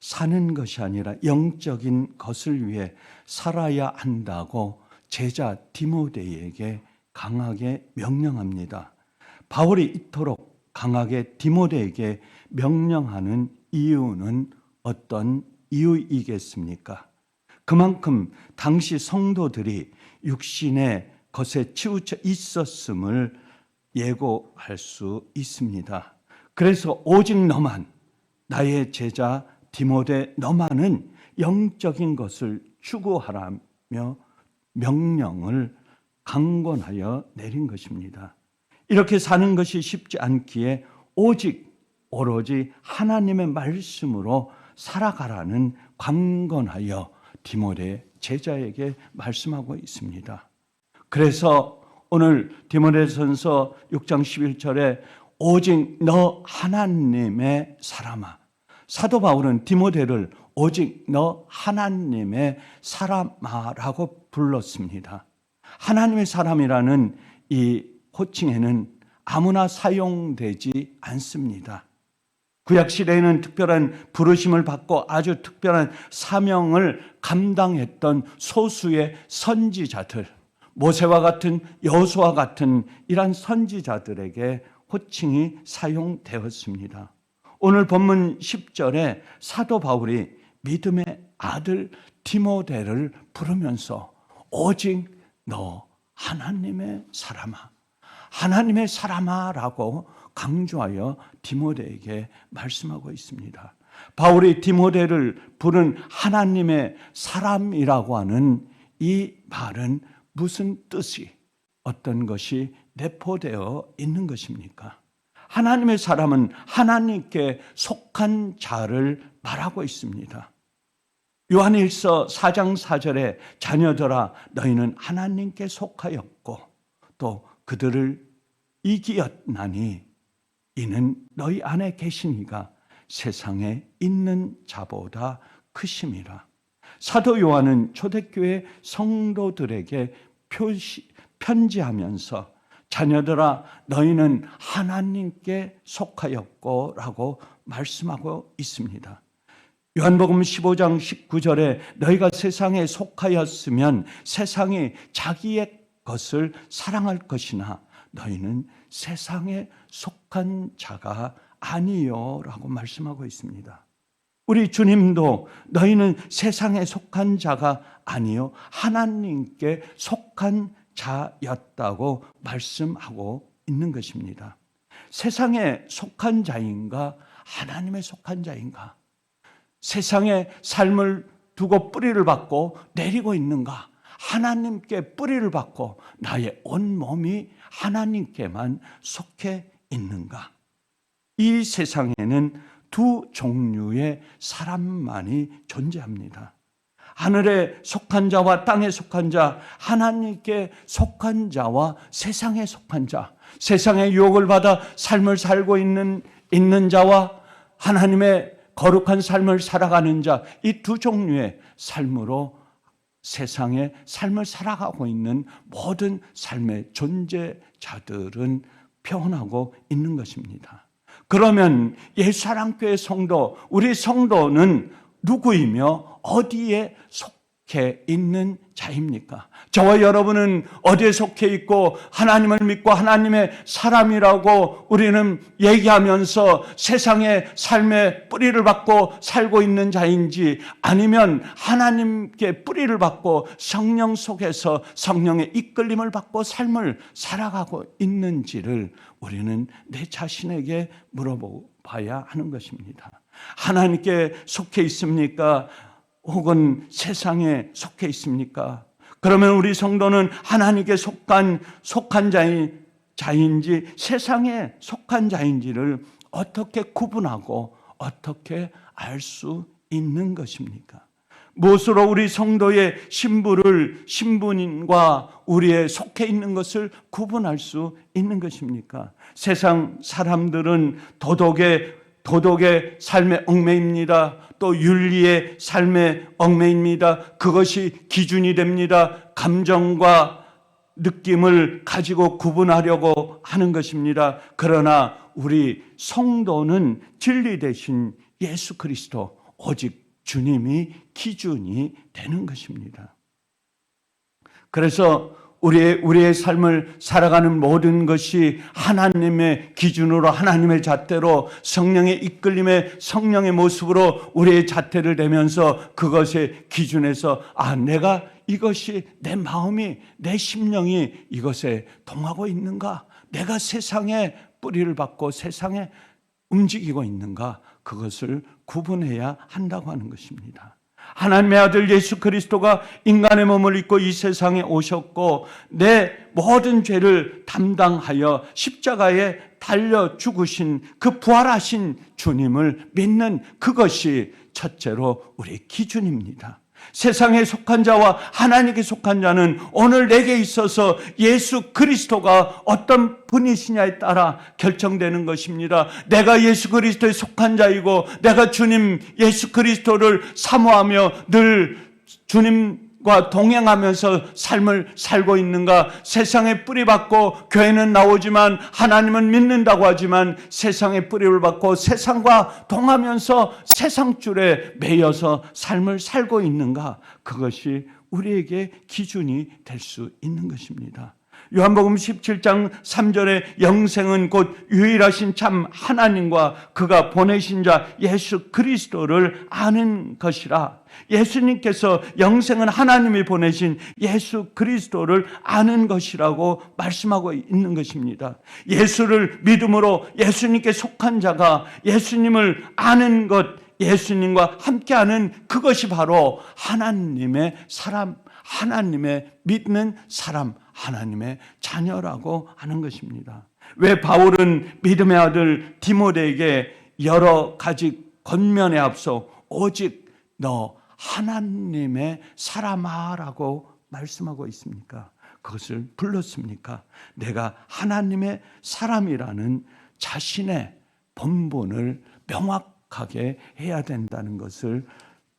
사는 것이 아니라 영적인 것을 위해 살아야 한다고 제자 디모데에게 강하게 명령합니다. 바울이 이토록 강하게 디모데에게 명령하는 이유는 어떤 이유이겠습니까? 그만큼 당시 성도들이 육신의 것에 치우쳐 있었음을 예고할 수 있습니다. 그래서 오직 너만, 나의 제자 디모데 너만은 영적인 것을 추구하라며 명령을 강권하여 내린 것입니다. 이렇게 사는 것이 쉽지 않기에 오로지 하나님의 말씀으로 살아가라는 강권하여 디모데 제자에게 말씀하고 있습니다. 그래서 오늘 디모데전서 6장 11절에 오직 너 하나님의 사람아, 사도 바울은 디모데를 오직 너 하나님의 사람아라고 불렀습니다. 하나님의 사람이라는 이 호칭에는 아무나 사용되지 않습니다. 구약 시대에는 특별한 부르심을 받고 아주 특별한 사명을 감당했던 소수의 선지자들, 모세와 같은 여호수아 같은 이러한 선지자들에게 호칭이 사용되었습니다. 오늘 본문 10절에 사도 바울이 믿음의 아들 디모데를 부르면서 오직 너 하나님의 사람아, 하나님의 사람아라고 강조하여 디모데에게 말씀하고 있습니다. 바울이 디모데를 부른 하나님의 사람이라고 하는 이 말은 무슨 뜻이, 어떤 것이 내포되어 있는 것입니까? 하나님의 사람은 하나님께 속한 자를 말하고 있습니다. 요한일서 4장 4절에 자녀들아 너희는 하나님께 속하였고 또 그들을 이기었나니 이는 너희 안에 계시니가 세상에 있는 자보다 크심이라. 사도 요한은 초대교회 성도들에게 편지하면서 자녀들아 너희는 하나님께 속하였고 라고 말씀하고 있습니다. 요한복음 15장 19절에 너희가 세상에 속하였으면 세상이 자기의 것을 사랑할 것이나 너희는 세상에 속한 자가 아니요 라고 말씀하고 있습니다. 우리 주님도 너희는 세상에 속한 자가 아니요 하나님께 속한 자였다고 말씀하고 있는 것입니다. 세상에 속한 자인가 하나님에 속한 자인가? 세상에 삶을 두고 뿌리를 받고 내리고 있는가? 하나님께 뿌리를 받고 나의 온 몸이 하나님께만 속해 있는가? 이 세상에는 두 종류의 사람만이 존재합니다. 하늘에 속한 자와 땅에 속한 자, 하나님께 속한 자와 세상에 속한 자, 세상의 유혹을 받아 삶을 살고 있는 자와 하나님의 거룩한 삶을 살아가는 자, 이 두 종류의 삶으로 세상의 삶을 살아가고 있는 모든 삶의 존재자들은 표현하고 있는 것입니다. 그러면 예수사랑교회 성도, 우리 성도는 누구이며 어디에 속해 있는 자입니까? 저와 여러분은 어디에 속해 있고 하나님을 믿고 하나님의 사람이라고 우리는 얘기하면서 세상의 삶에 뿌리를 받고 살고 있는 자인지 아니면 하나님께 뿌리를 받고 성령 속에서 성령의 이끌림을 받고 삶을 살아가고 있는지를 우리는 내 자신에게 물어봐야 하는 것입니다. 하나님께 속해 있습니까? 혹은 세상에 속해 있습니까? 그러면 우리 성도는 하나님께 속한 자인지 세상에 속한 자인지를 어떻게 구분하고 어떻게 알 수 있는 것입니까? 무엇으로 우리 성도의 신분과 우리의 속해 있는 것을 구분할 수 있는 것입니까? 세상 사람들은 도덕의 삶에 얽매입니다. 또 윤리의 삶에 얽매입니다. 그것이 기준이 됩니다. 감정과 느낌을 가지고 구분하려고 하는 것입니다. 그러나 우리 성도는 진리 대신 예수 그리스도, 오직 주님이 기준이 되는 것입니다. 그래서 우리의 삶을 살아가는 모든 것이 하나님의 기준으로, 하나님의 잣대로, 성령의 이끌림에 성령의 모습으로 우리의 잣대를 대면서 그것의 기준에서 내가 이것이 내 마음이, 내 심령이 이것에 동하고 있는가? 내가 세상에 뿌리를 받고 세상에 움직이고 있는가? 그것을 구분해야 한다고 하는 것입니다. 하나님의 아들 예수 그리스도가 인간의 몸을 입고 이 세상에 오셨고 내 모든 죄를 담당하여 십자가에 달려 죽으신 그 부활하신 주님을 믿는 그것이 첫째로 우리의 기준입니다. 세상에 속한 자와 하나님께 속한 자는 오늘 내게 있어서 예수 그리스도가 어떤 분이시냐에 따라 결정되는 것입니다. 내가 예수 그리스도에 속한 자이고 내가 주님 예수 그리스도를 사모하며 늘 주님과 동행하면서 삶을 살고 있는가? 세상에 뿌리받고 교회는 나오지만 하나님은 믿는다고 하지만 세상에 뿌리를 받고 세상과 동하면서 세상줄에 매여서 삶을 살고 있는가? 그것이 우리에게 기준이 될 수 있는 것입니다. 요한복음 17장 3절에 영생은 곧 유일하신 참 하나님과 그가 보내신 자 예수 그리스도를 아는 것이라. 예수님께서 영생은 하나님이 보내신 예수 그리스도를 아는 것이라고 말씀하고 있는 것입니다. 예수를 믿음으로 예수님께 속한 자가 예수님을 아는 것, 예수님과 함께하는 그것이 바로 하나님의 사람, 하나님의 믿는 사람, 하나님의 자녀라고 하는 것입니다. 왜 바울은 믿음의 아들 디모데에게 여러 가지 권면에 앞서 오직 너 하나님의 사람아라고 말씀하고 있습니까? 그것을 불렀습니까? 내가 하나님의 사람이라는 자신의 본분을 명확하게 해야 된다는 것을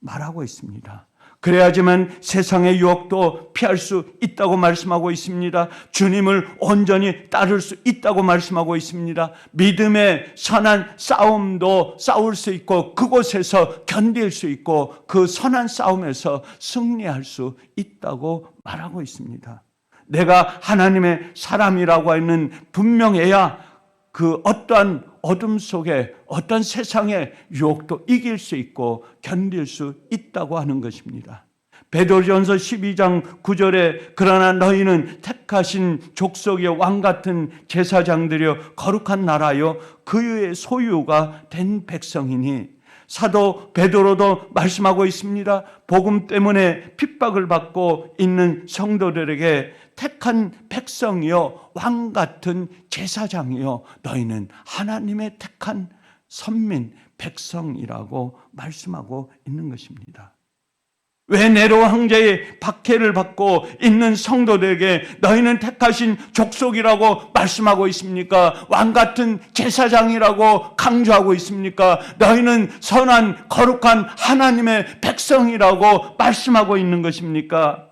말하고 있습니다. 그래야지만 세상의 유혹도 피할 수 있다고 말씀하고 있습니다. 주님을 온전히 따를 수 있다고 말씀하고 있습니다. 믿음의 선한 싸움도 싸울 수 있고 그곳에서 견딜 수 있고 그 선한 싸움에서 승리할 수 있다고 말하고 있습니다. 내가 하나님의 사람이라고 하는 분명해야 그 어떠한 어둠 속에 어떤 세상의 유혹도 이길 수 있고 견딜 수 있다고 하는 것입니다. 베드로전서 12장 9절에 그러나 너희는 택하신 족속의 왕 같은 제사장들이여 거룩한 나라여 그의 소유가 된 백성이니 사도 베드로도 말씀하고 있습니다. 복음 때문에 핍박을 받고 있는 성도들에게 택한 백성이요 왕 같은 제사장이요 너희는 하나님의 택한 선민 백성이라고 말씀하고 있는 것입니다. 왜 네로 황제의 박해를 받고 있는 성도들에게 너희는 택하신 족속이라고 말씀하고 있습니까? 왕 같은 제사장이라고 강조하고 있습니까? 너희는 선한 거룩한 하나님의 백성이라고 말씀하고 있는 것입니까?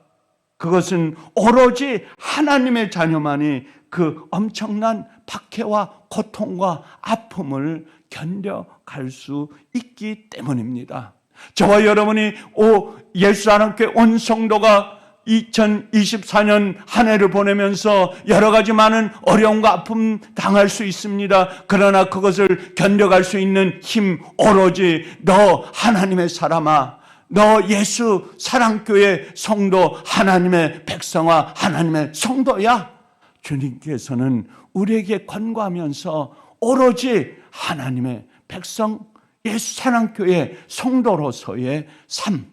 그것은 오로지 하나님의 자녀만이 그 엄청난 박해와 고통과 아픔을 견뎌갈 수 있기 때문입니다. 저와 여러분이 예수 하나님께 온 성도가 2024년 한 해를 보내면서 여러 가지 많은 어려움과 아픔 당할 수 있습니다. 그러나 그것을 견뎌갈 수 있는 힘 오로지 너 하나님의 사람아, 너 예수 사랑교회 성도 하나님의 백성아, 하나님의 성도야. 주님께서는 우리에게 권고하면서 오로지 하나님의 백성 예수 사랑교회 성도로서의 삶,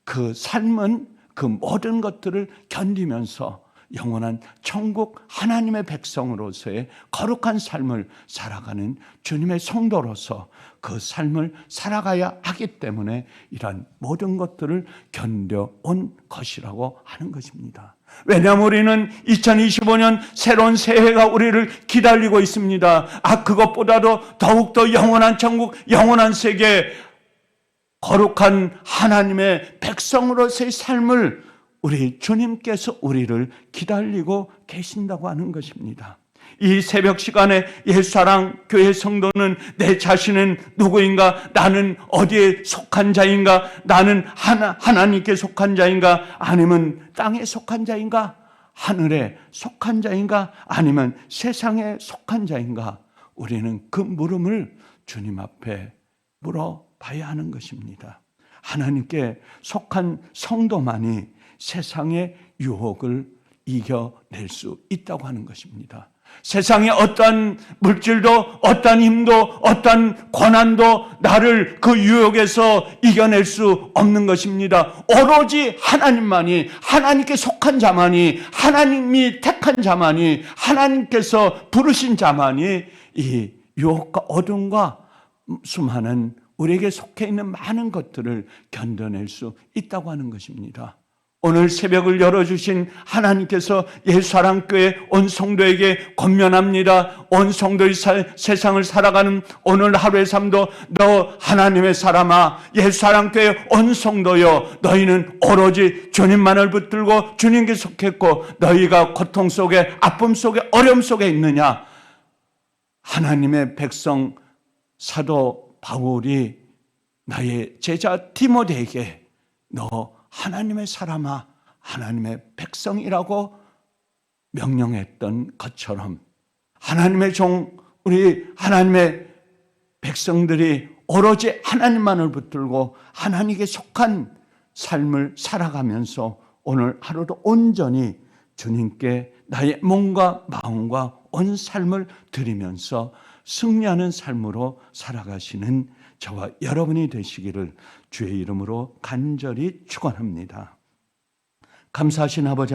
그 삶은 그 모든 것들을 견디면서 영원한 천국 하나님의 백성으로서의 거룩한 삶을 살아가는 주님의 성도로서 그 삶을 살아가야 하기 때문에 이러한 모든 것들을 견뎌온 것이라고 하는 것입니다. 왜냐하면 우리는 2025년 새로운 새해가 우리를 기다리고 있습니다. 그것보다도 더욱더 영원한 천국, 영원한 세계, 거룩한 하나님의 백성으로서의 삶을 우리 주님께서 우리를 기다리고 계신다고 하는 것입니다. 이 새벽 시간에 옛사랑 교회 성도는 내 자신은 누구인가? 나는 어디에 속한 자인가? 나는 하나님께 속한 자인가? 아니면 땅에 속한 자인가? 하늘에 속한 자인가? 아니면 세상에 속한 자인가? 우리는 그 물음을 주님 앞에 물어봐야 하는 것입니다. 하나님께 속한 성도만이 세상의 유혹을 이겨낼 수 있다고 하는 것입니다. 세상의 어떠한 물질도, 어떠한 힘도, 어떠한 권한도 나를 그 유혹에서 이겨낼 수 없는 것입니다. 오로지 하나님만이, 하나님께 속한 자만이, 하나님이 택한 자만이, 하나님께서 부르신 자만이 이 유혹과 어둠과 수많은 우리에게 속해 있는 많은 것들을 견뎌낼 수 있다고 하는 것입니다. 오늘 새벽을 열어주신 하나님께서 옛사랑교회 온 성도에게 권면합니다. 온 성도의 세상을 살아가는 오늘 하루의 삶도 너 하나님의 사람아, 옛사랑교회 온 성도여, 너희는 오로지 주님만을 붙들고 주님께 속했고 너희가 고통 속에, 아픔 속에, 어려움 속에 있느냐? 하나님의 백성 사도 바울이 나의 제자 디모데에게 너 하나님의 사람아, 하나님의 백성이라고 명령했던 것처럼 하나님의 종, 우리 하나님의 백성들이 오로지 하나님만을 붙들고 하나님께 속한 삶을 살아가면서 오늘 하루도 온전히 주님께 나의 몸과 마음과 온 삶을 드리면서 승리하는 삶으로 살아가시는 저와 여러분이 되시기를 주의 이름으로 간절히 축원합니다. 감사하신 아버지